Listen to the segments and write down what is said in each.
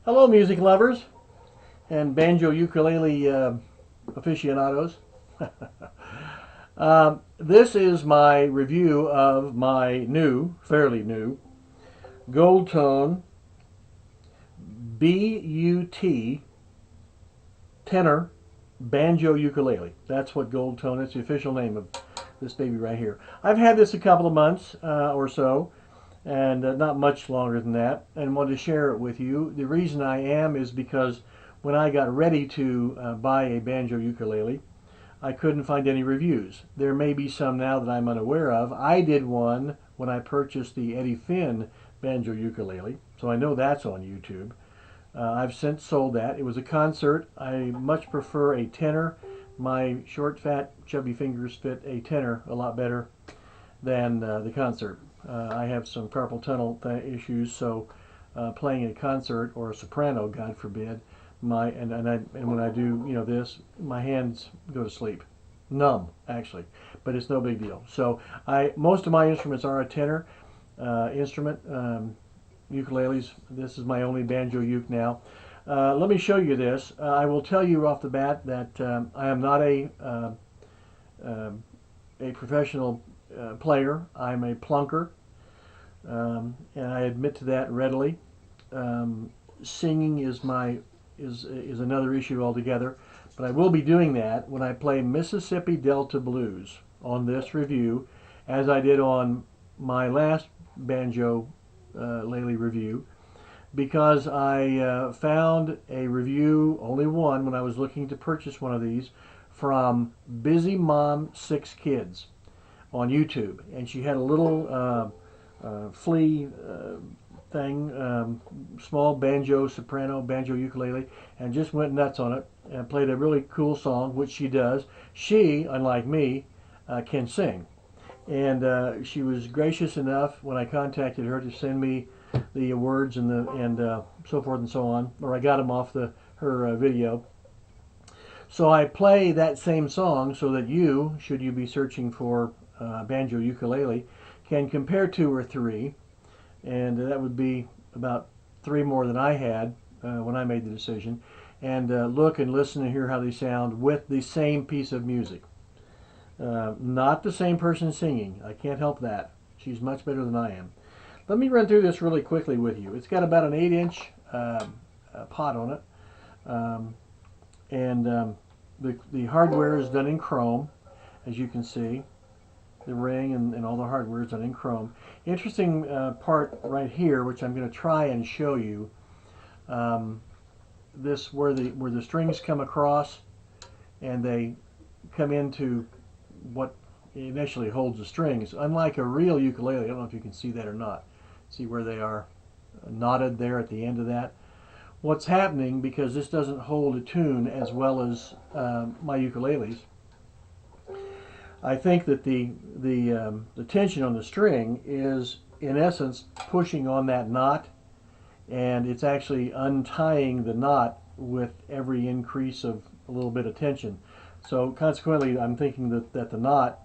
Hello, music lovers and banjo ukulele aficionados. This is my review of my fairly new, Goldtone BUT Tenor Banjo Ukulele. That's what Goldtone is, the official name of this baby right here. I've had this a couple of months or so, and not much longer than that, and wanted to share it with you. The reason I am is because when I got ready to buy a banjo ukulele, I couldn't find any reviews. There may be some now that I'm unaware of. I did one when I purchased the Eddie Finn banjo ukulele, so I know that's on YouTube. I've since sold that. It was a concert. I much prefer a tenor. My short, fat, chubby fingers fit a tenor a lot better than the concert. I have some carpal tunnel issues, so playing a concert or a soprano, God forbid, and when I do this, my hands go to sleep, numb actually, but it's no big deal. So most of my instruments are a tenor instrument, ukuleles. This is my only banjo uke now. Let me show you this. I will tell you off the bat that I am not a professional player. I'm a plunker, and I admit to that readily. Singing is another issue altogether, but I will be doing that when I play Mississippi Delta Blues on this review, as I did on my last banjo Lele review, because I found a review, only one, when I was looking to purchase one of these, from Busy Mom 6 Kids on YouTube, and she had a little flea thing, small banjo, soprano, banjo ukulele, and just went nuts on it and played a really cool song, which she does. She, unlike me, can sing, and she was gracious enough when I contacted her to send me the words and so forth and so on, or I got them off her video. So I play that same song so that you, should you be searching for banjo ukulele, can compare 2 or 3, and that would be about 3 more than I had when I made the decision, and look and listen and hear how they sound with the same piece of music. Not the same person singing. I can't help that. She's much better than I am. Let me run through this really quickly with you. It's got about an 8-inch pot on it, and the hardware is done in chrome, as you can see. The ring and all the hardware is done in chrome. Interesting part right here, which I'm going to try and show you. This where the strings come across and they come into what initially holds the strings. Unlike a real ukulele, I don't know if you can see that or not. See where they are knotted there at the end of that. What's happening, because this doesn't hold a tune as well as my ukuleles, I think that the tension on the string is in essence pushing on that knot, and it's actually untying the knot with every increase of a little bit of tension. So consequently, I'm thinking that the knot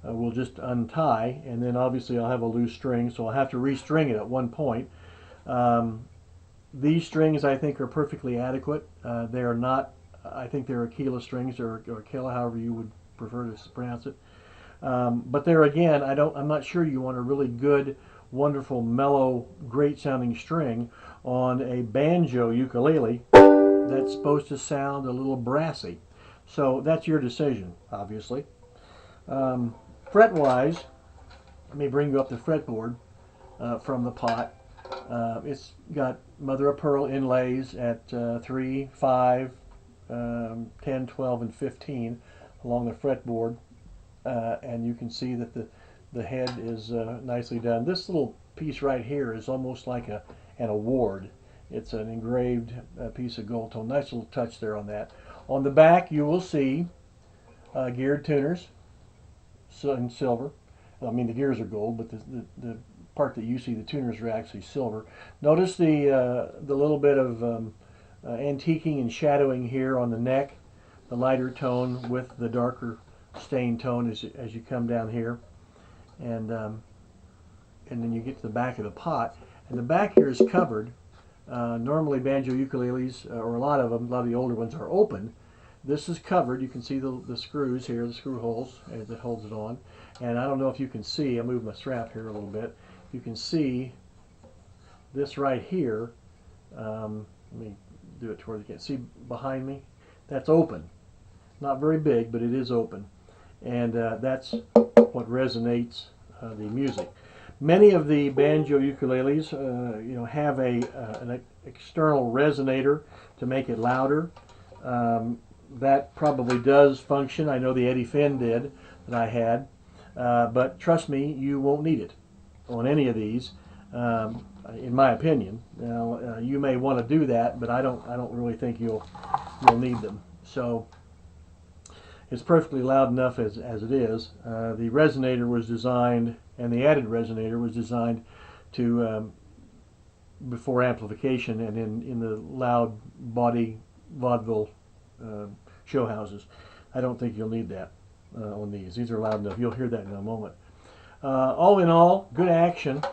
will just untie, and then obviously I'll have a loose string, so I'll have to restring it at one point. These strings I think are perfectly adequate. They are not, I think they're Aquila strings, or Aquila, however you would prefer to pronounce it. But there again, I'm not sure you want a really good, wonderful, mellow, great sounding string on a banjo ukulele that's supposed to sound a little brassy. So that's your decision, obviously. Fret-wise, let me bring you up the fretboard from the pot. It's got mother of pearl inlays at 3, 5, 10, 12, and 15 along the fretboard, and you can see that the head is nicely done. This little piece right here is almost like an award. It's an engraved piece of Goldtone. Nice little touch there on that. On the back, you will see geared tuners in silver. I mean, the gears are gold, but the part that you see, the tuners, are actually silver. Notice the little bit of antiquing and shadowing here on the neck, the lighter tone with the darker stain tone as you come down here, and then you get to the back of the pot, and the back here is covered Normally banjo ukuleles, or a lot of them, a lot of the older ones are open. This is covered. You can see the screws here, the screw holes that holds it on. And I don't know if you can see, I'll move my strap here a little bit. You can see this right here. Let me do it to where you can see behind me. That's open. Not very big, but it is open. And that's what resonates the music. Many of the banjo ukuleles, have an external resonator to make it louder. That probably does function. I know the Eddie Finn did that I had, but trust me, you won't need it on any of these, in my opinion. Now, you may want to do that, but I don't really think you'll need them. So it's perfectly loud enough as it is. The resonator was designed, and the added resonator was designed to before amplification and in the loud body vaudeville show houses. I don't think you'll need that on these. These are loud enough. You'll hear that in a moment. All in all, good action.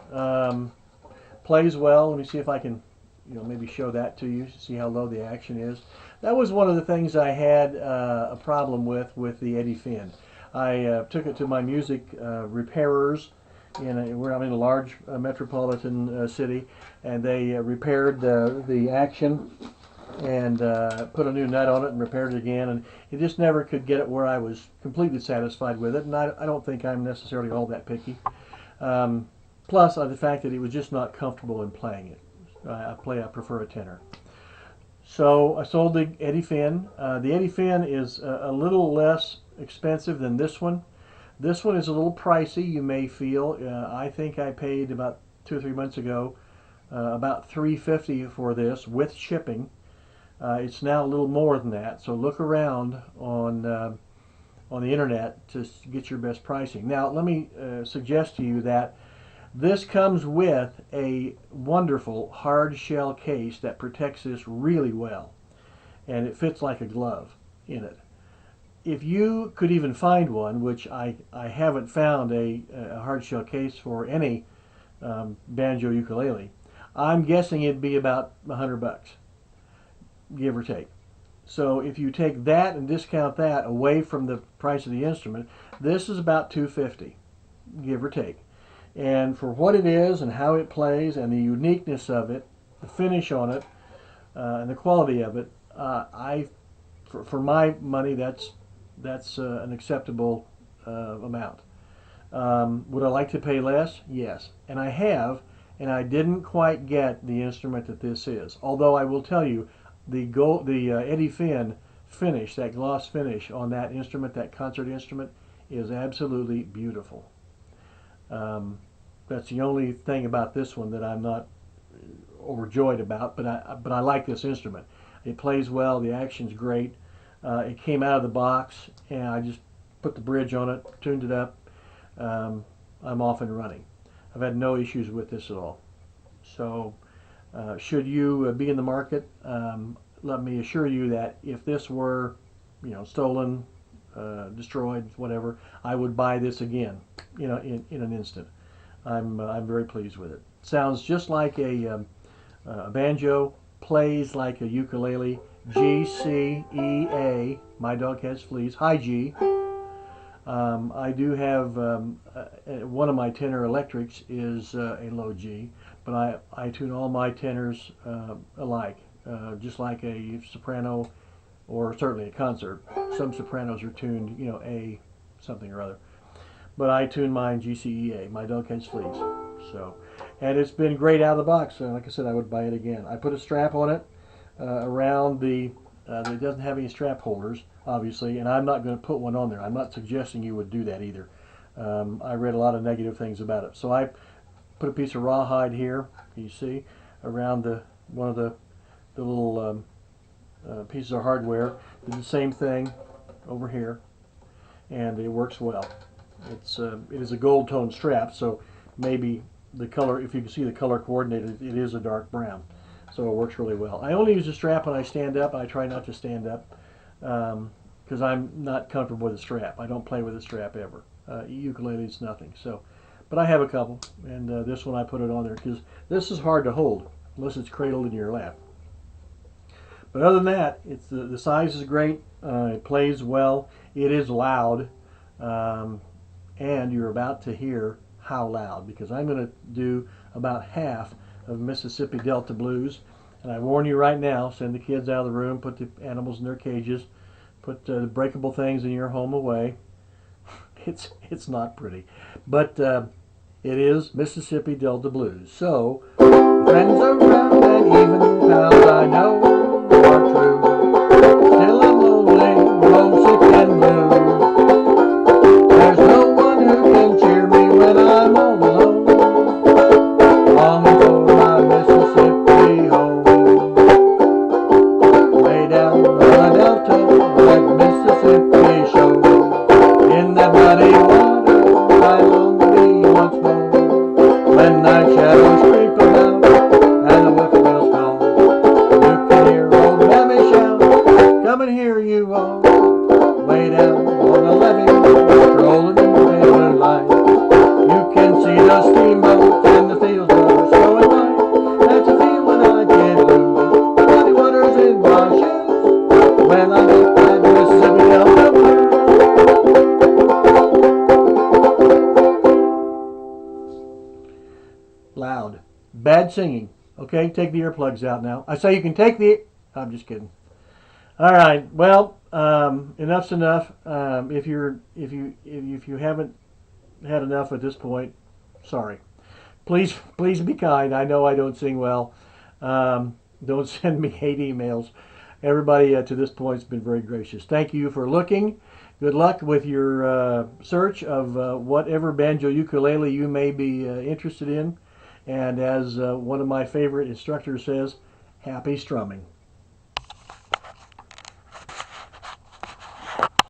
Plays well. Let me see if I can, maybe show that to you. See how low the action is. That was one of the things I had a problem with the Eddie Finn. I took it to my music repairers where I'm in a large metropolitan city, and they repaired the action and put a new nut on it and repaired it again, and it just never could get it where I was completely satisfied with it, and I don't think I'm necessarily all that picky. Plus the fact that it was just not comfortable in playing it. I prefer a tenor. So I sold the Eddie Finn. The Eddie Finn is a little less expensive than this one. This one is a little pricey, you may feel. I think I paid about 2 or 3 months ago about $3.50 for this with shipping. It's now a little more than that, so look around on the internet to get your best pricing. Now let me suggest to you that this comes with a wonderful hard shell case that protects this really well, and it fits like a glove in it. If you could even find one, which I haven't found a hard shell case for any banjo ukulele, I'm guessing it'd be about $100, give or take. So if you take that and discount that away from the price of the instrument, this is about $250, give or take. And for what it is and how it plays and the uniqueness of it, the finish on it, and the quality of it, for my money, that's an acceptable amount. Would I like to pay less? Yes, and I have, and I didn't quite get the instrument that this is. Although I will tell you, the Eddie Finn finish, that gloss finish on that instrument, that concert instrument, is absolutely beautiful. That's the only thing about this one that I'm not overjoyed about, but I like this instrument. It plays well, the action's great. It came out of the box, and I just put the bridge on it, tuned it up. I'm off and running. I've had no issues with this at all. So should you be in the market, let me assure you that if this were, stolen, destroyed, whatever, I would buy this again, in an instant. I'm very pleased with it. Sounds just like a banjo, plays like a ukulele. G, C, E, A. My dog has fleas. High G. I do have one of my tenor electrics is a low G, but I tune all my tenors alike, just like a soprano, or certainly a concert. Some sopranos are tuned, A something or other. But I tune mine GCEA. My dog has fleas. So, and it's been great out of the box. Like I said, I would buy it again. I put a strap on it around it doesn't have any strap holders, obviously, and I'm not going to put one on there. I'm not suggesting you would do that either. I read a lot of negative things about it. So I put a piece of rawhide here, you see, around one of the little pieces of hardware. Did the same thing over here, and it works well. It is a Goldtone strap, so maybe the color, if you can see the color coordinated, it is a dark brown. So it works really well. I only use the strap when I stand up. I try not to stand up because I'm not comfortable with the strap. I don't play with the strap ever. Ukulele is nothing. So, but I have a couple, and this one I put it on there because this is hard to hold. unless it's cradled in your lap. But other than that, it's the size is great. It plays well. It is loud, and you're about to hear how loud, because I'm going to do about half of Mississippi Delta Blues. And I warn you right now, send the kids out of the room, put the animals in their cages, put the breakable things in your home away. It's not pretty, but it is Mississippi Delta Blues. So, friends around and even pals I know are true. Still I'm lonely, homesick and blue. There's no one who can cheer me when I'm all alone, longing for my Mississippi home. Way down on the Delta, that Mississippi show. In that muddy water, I long to be once more. When night shadows creep about and the whippoorwills call, you can hear old Mammy shout, "Come and hear you all." Way down on the levee, strolling in the moonlight, you can see the steamboats and the fields are snowing white. That's a feeling I can't lose. Muddy waters in my shoes when I get that Mississippi Delta Blues. Loud. Bad singing. Okay, take the earplugs out now. I say you can take the... I'm just kidding. All right. Well, enough's enough. If you haven't had enough at this point, sorry. Please be kind. I know I don't sing well. Don't send me hate emails. Everybody to this point has been very gracious. Thank you for looking. Good luck with your search of whatever banjo ukulele you may be interested in. And as one of my favorite instructors says, happy strumming.